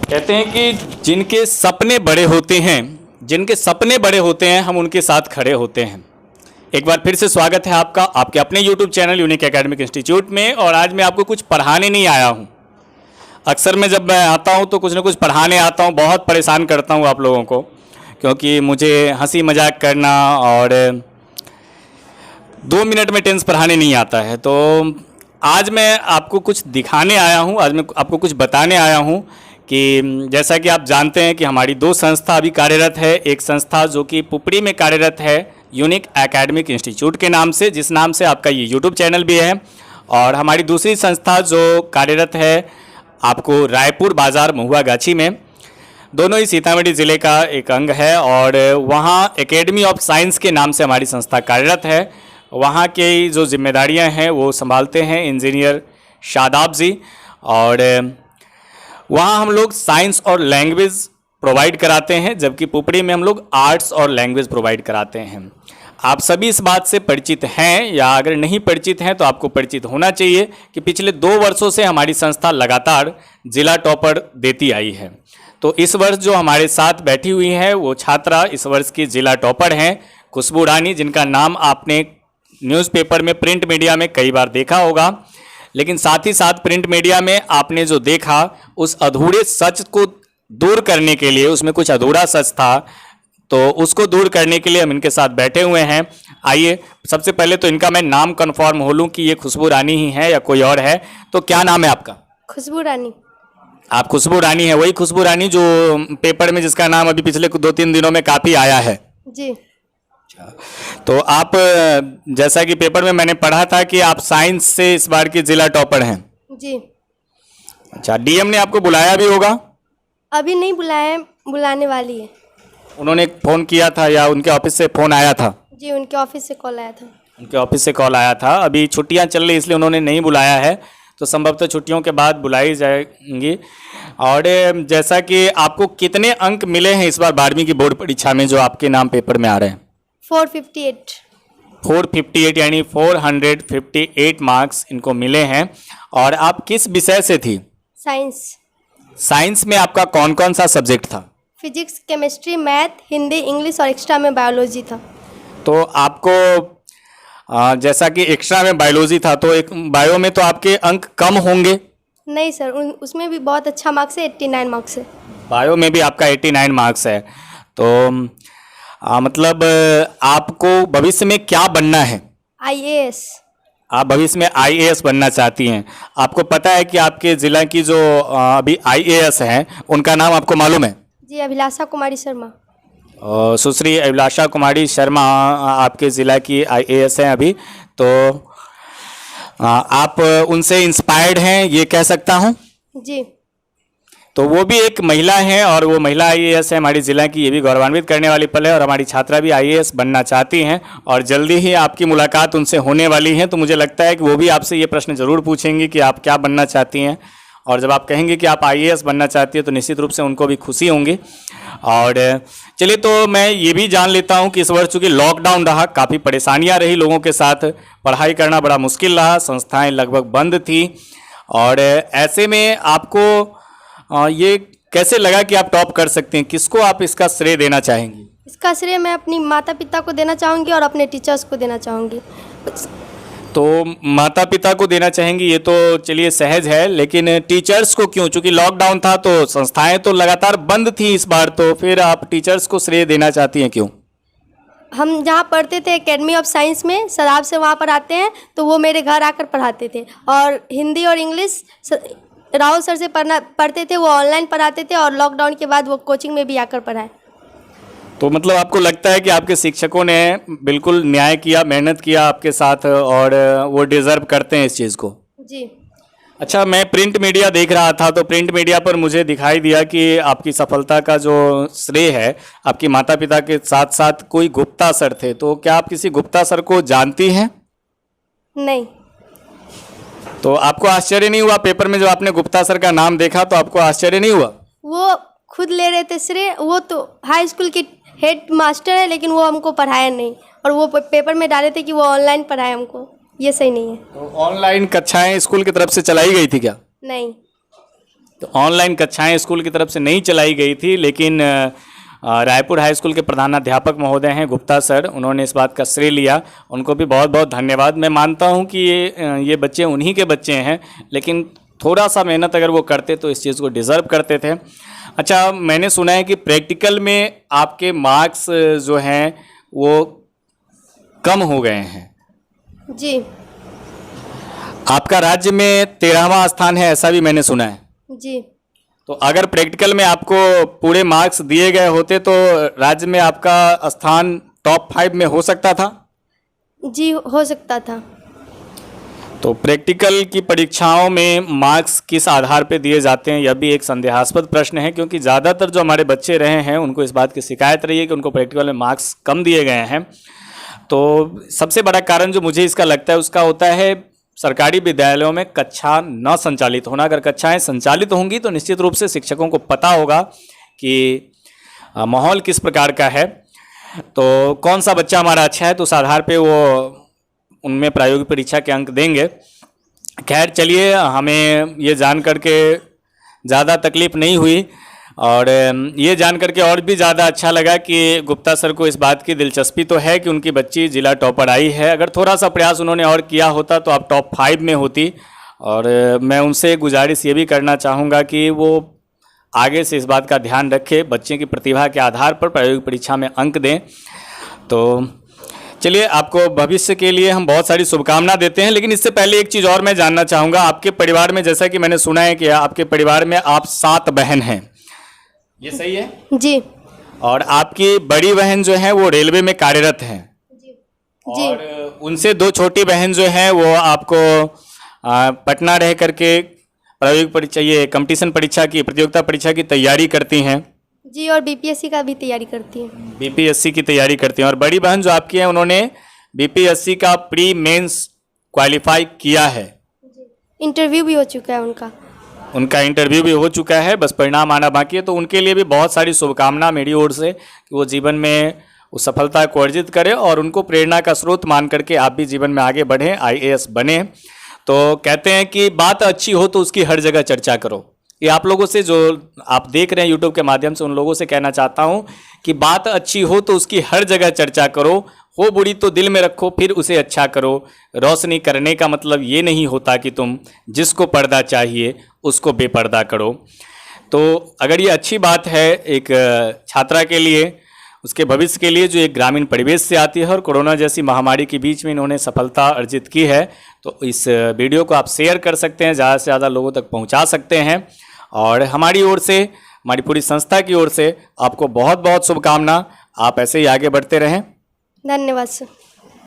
कहते हैं कि जिनके सपने बड़े होते हैं हम उनके साथ खड़े होते हैं। एक बार फिर से स्वागत है आपका आपके अपने YouTube channel unique academic institute में। और आज मैं आपको कुछ पढ़ाने नहीं आया हूँ। अक्सर मैं जब मैं आता हूँ तो कुछ ना कुछ पढ़ाने आता हूँ, बहुत परेशान करता हूँ आप लोगों को, क्योंकि मुझे हंसी मजाक करना और 2 मिनट में टेंस पढ़ाने नहीं आता है। तो आज मैं आपको कुछ दिखाने आया हूँ, आज मैं आपको कुछ बताने आया हूँ कि जैसा कि आप जानते हैं कि हमारी 2 संस्था अभी कार्यरत है। एक संस्था जो कि पुपड़ी में कार्यरत है यूनिक एकेडमिक इंस्टीट्यूट के नाम से, जिस नाम से आपका ये यूट्यूब चैनल भी है। और हमारी दूसरी संस्था जो कार्यरत है आपको रायपुर बाज़ार महुआ गाछी में, दोनों ही सीतामढ़ी ज़िले का एक अंग है। और वहाँ एकेडमी ऑफ साइंस के नाम से हमारी संस्था कार्यरत है। वहाँ की जो जिम्मेदारियाँ हैं वो संभालते हैं इंजीनियर शादाब जी। और वहाँ हम लोग साइंस और लैंग्वेज प्रोवाइड कराते हैं, जबकि पुपड़ी में हम लोग आर्ट्स और लैंग्वेज प्रोवाइड कराते हैं। आप सभी इस बात से परिचित हैं, या अगर नहीं परिचित हैं तो आपको परिचित होना चाहिए कि पिछले 2 वर्षों से हमारी संस्था लगातार जिला टॉपर देती आई है। तो इस वर्ष जो हमारे साथ बैठी हुई है वो छात्रा इस वर्ष की जिला टॉपर हैं खुशबू रानी, जिनका नाम आपने न्यूज़पेपर में, प्रिंट मीडिया में कई बार देखा होगा। लेकिन साथ ही साथ प्रिंट मीडिया में आपने जो देखा उस अधूरे सच को दूर करने के लिए, उसमें कुछ अधूरा सच था, तो उसको दूर करने के लिए हम इनके साथ बैठे हुए हैं। आइए सबसे पहले तो इनका मैं नाम कन्फर्म हो लूँ कि ये खुशबू रानी ही है या कोई और है। तो क्या नाम है आपका? खुशबू रानी। आप खुशबू रानी है, वही खुशबू रानी जो पेपर में जिसका नाम अभी पिछले 2-3 दिनों में काफ़ी आया है? जी। तो आप, जैसा कि पेपर में मैंने पढ़ा था कि आप साइंस से इस बार की जिला टॉपर हैं। जी। अच्छा, डीएम ने आपको बुलाया भी होगा? अभी नहीं बुलाया, बुलाने वाली है। उन्होंने फ़ोन किया था या उनके ऑफिस से फ़ोन आया था? जी, उनके ऑफिस से कॉल आया था। उनके ऑफिस से कॉल आया था। अभी छुट्टियां चल रही इसलिए उन्होंने नहीं बुलाया है, तो संभवतः छुट्टियों के बाद बुलाई जाएंगी। और जैसा कि आपको कितने अंक मिले हैं इस बार 12वीं की बोर्ड परीक्षा में जो आपके नाम पेपर में आ रहे हैं? 458। 458 यानी 458 मार्क्स इनको मिले हैं। और आप किस विषय से थी? साइंस। साइंस में आपका कौन कौन सा सब्जेक्ट था? Physics, chemistry, math, Hindi, English और एक्स्ट्रा में बायोलॉजी था। तो आपको जैसा कि एक्स्ट्रा में बायोलॉजी था, तो एक बायो में तो आपके अंक कम होंगे? नहीं सर, उसमें भी बहुत अच्छा मार्क्स है, 89 मार्क्स है। बायो में भी आपका 89 मार्क्स है। तो मतलब आपको भविष्य में क्या बनना है? IAS। आप भविष्य में IAS बनना चाहती हैं। आपको पता है कि आपके ज़िला की जो अभी IAS हैं उनका नाम आपको मालूम है? जी, अभिलाषा कुमारी शर्मा। सुश्री अभिलाषा कुमारी शर्मा आपके ज़िला की IAS हैं अभी। तो आप उनसे इंस्पायर्ड हैं, ये कह सकता हूँ? जी। तो वो भी एक महिला हैं और वो महिला IAS है हमारी ज़िला की, ये भी गौरवान्वित करने वाली पल है। और हमारी छात्रा भी IAS बनना चाहती हैं और जल्दी ही आपकी मुलाकात उनसे होने वाली है। तो मुझे लगता है कि वो भी आपसे ये प्रश्न ज़रूर पूछेंगी कि आप क्या बनना चाहती हैं। और जब आप कहेंगे कि आप IAS बनना चाहती हैं तो निश्चित रूप से उनको भी खुशी होंगी। और चलिए, तो मैं ये भी जान लेता हूँ कि इस वर्ष चूँकि लॉकडाउन रहा, काफ़ी परेशानियाँ रही लोगों के साथ, पढ़ाई करना बड़ा मुश्किल रहा, संस्थाएँ लगभग बंद थी। और ऐसे में आपको ये कैसे लगा कि आप टॉप कर सकते हैं? किसको आप इसका श्रेय देना चाहेंगी? इसका श्रेय मैं अपनी माता पिता को देना चाहूँगी और अपने टीचर्स को देना चाहूँगी। तो माता पिता को देना चाहेंगी, ये तो चलिए सहज है, लेकिन टीचर्स को क्यों? चूँकि लॉकडाउन था तो संस्थाएं तो लगातार बंद थी इस बार, तो फिर आप टीचर्स को श्रेय देना चाहती हैं, क्यों? हम जहाँ पढ़ते थे एकेडमी ऑफ साइंस में, सदाब से वहाँ पर आते हैं, तो वो मेरे घर आकर पढ़ाते थे। और हिंदी और इंग्लिश राहुल सर से पढ़ते थे, वो ऑनलाइन पढ़ाते थे। और लॉकडाउन के बाद वो कोचिंग में भी आकर पढ़ाए। तो मतलब आपको लगता है कि आपके शिक्षकों ने बिल्कुल न्याय किया, मेहनत किया आपके साथ, और वो डिज़र्व करते हैं इस चीज़ को? जी। अच्छा, मैं प्रिंट मीडिया देख रहा था तो प्रिंट मीडिया पर मुझे दिखाई दिया कि आपकी सफलता का जो श्रेय है आपके माता पिता के साथ साथ कोई गुप्ता सर थे। तो क्या आप किसी गुप्ता सर को जानती हैं? नहीं। तो आपको आश्चर्य नहीं हुआ पेपर में जब आपने गुप्ता सर का नाम देखा, तो आपको आश्चर्य नहीं हुआ? वो खुद ले रहे थे श्रेय। वो तो हाई स्कूल के हेड मास्टर है, लेकिन वो हमको पढ़ाया नहीं। और वो पेपर में डाले थे कि वो ऑनलाइन पढ़ाए हमको। ये सही नहीं है। तो ऑनलाइन कक्षाएं स्कूल की तरफ से चलाई गई थी क्या? नहीं। तो ऑनलाइन कक्षाएं स्कूल की तरफ से नहीं चलाई गई थी, लेकिन रायपुर हाई स्कूल के प्रधानाध्यापक महोदय हैं गुप्ता सर, उन्होंने इस बात का श्रेय लिया। उनको भी बहुत बहुत धन्यवाद। मैं मानता हूं कि ये बच्चे उन्हीं के बच्चे हैं, लेकिन थोड़ा सा मेहनत अगर वो करते तो इस चीज़ को डिज़र्व करते थे। अच्छा, मैंने सुना है कि प्रैक्टिकल में आपके मार्क्स जो हैं वो कम हो गए हैं। जी आपका राज्य में 13वां स्थान है, ऐसा भी मैंने सुना है। जी। तो अगर प्रैक्टिकल में आपको पूरे मार्क्स दिए गए होते तो राज्य में आपका स्थान टॉप 5 में हो सकता था? जी हो सकता था। तो प्रैक्टिकल की परीक्षाओं में मार्क्स किस आधार पर दिए जाते हैं, यह भी एक संदेहास्पद प्रश्न है, क्योंकि ज़्यादातर जो हमारे बच्चे रहे हैं उनको इस बात की शिकायत रही है कि उनको प्रैक्टिकल में मार्क्स कम दिए गए हैं। तो सबसे बड़ा कारण जो मुझे इसका लगता है उसका होता है सरकारी विद्यालयों में कक्षा न संचालित होना। अगर कक्षाएं संचालित होंगी तो निश्चित रूप से शिक्षकों को पता होगा कि माहौल किस प्रकार का है, तो कौन सा बच्चा हमारा अच्छा है, तो उस आधार पे वो उनमें प्रायोगिक परीक्षा के अंक देंगे। खैर चलिए, हमें ये जान करके ज़्यादा तकलीफ़ नहीं हुई, और ये जान करके और भी ज़्यादा अच्छा लगा कि गुप्ता सर को इस बात की दिलचस्पी तो है कि उनकी बच्ची जिला टॉपर आई है। अगर थोड़ा सा प्रयास उन्होंने और किया होता तो आप टॉप 5 में होती। और मैं उनसे गुजारिश ये भी करना चाहूँगा कि वो आगे से इस बात का ध्यान रखें, बच्चे की प्रतिभा के आधार पर प्रायोगिक परीक्षा में अंक दें। तो चलिए, आपको भविष्य के लिए हम बहुत सारी शुभकामना देते हैं, लेकिन इससे पहले एक चीज़ और मैं जानना चाहूँगा। आपके परिवार में, जैसा कि मैंने सुना है कि आपके परिवार में आप 7 बहन हैं, ये सही है? जी और आपकी बड़ी बहन जो है वो रेलवे में कार्यरत हैं। जी। और उनसे 2 छोटी बहन जो हैं वो आपको पटना रह करके प्रायोगिक परीक्षा, ये कंपटीशन परीक्षा की, प्रतियोगिता परीक्षा की तैयारी करती हैं। जी, और बीपीएससी का भी तैयारी करती हैं। बीपीएससी की तैयारी करती हैं। और बड़ी बहन जो आपकी है उन्होंने बीपीएससी का प्री मेंस क्वालिफाई किया है। इंटरव्यू भी हो चुका है उनका इंटरव्यू भी हो चुका है, बस परिणाम आना बाकी है। तो उनके लिए भी बहुत सारी शुभकामना मेरी ओर से कि वो जीवन में उस सफलता को अर्जित करें, और उनको प्रेरणा का स्रोत मान करके आप भी जीवन में आगे बढ़ें, आईएएस बने। तो कहते हैं कि बात अच्छी हो तो उसकी हर जगह चर्चा करो। ये आप लोगों से, जो आप देख रहे हैं यूट्यूब के माध्यम से, उन लोगों से कहना चाहता हूँ कि बात अच्छी हो तो उसकी हर जगह चर्चा करो, हो बुरी तो दिल में रखो, फिर उसे अच्छा करो। रोशनी करने का मतलब ये नहीं होता कि तुम जिसको पर्दा चाहिए उसको बेपर्दा करो। तो अगर ये अच्छी बात है एक छात्रा के लिए, उसके भविष्य के लिए, जो एक ग्रामीण परिवेश से आती है और कोरोना जैसी महामारी के बीच में इन्होंने सफलता अर्जित की है, तो इस वीडियो को आप शेयर कर सकते हैं, ज़्यादा से ज़्यादा लोगों तक पहुंचा सकते हैं। और हमारी ओर से, हमारी पूरी संस्था की ओर से आपको बहुत बहुत शुभकामना। आप ऐसे ही आगे बढ़ते रहें। धन्यवाद सर।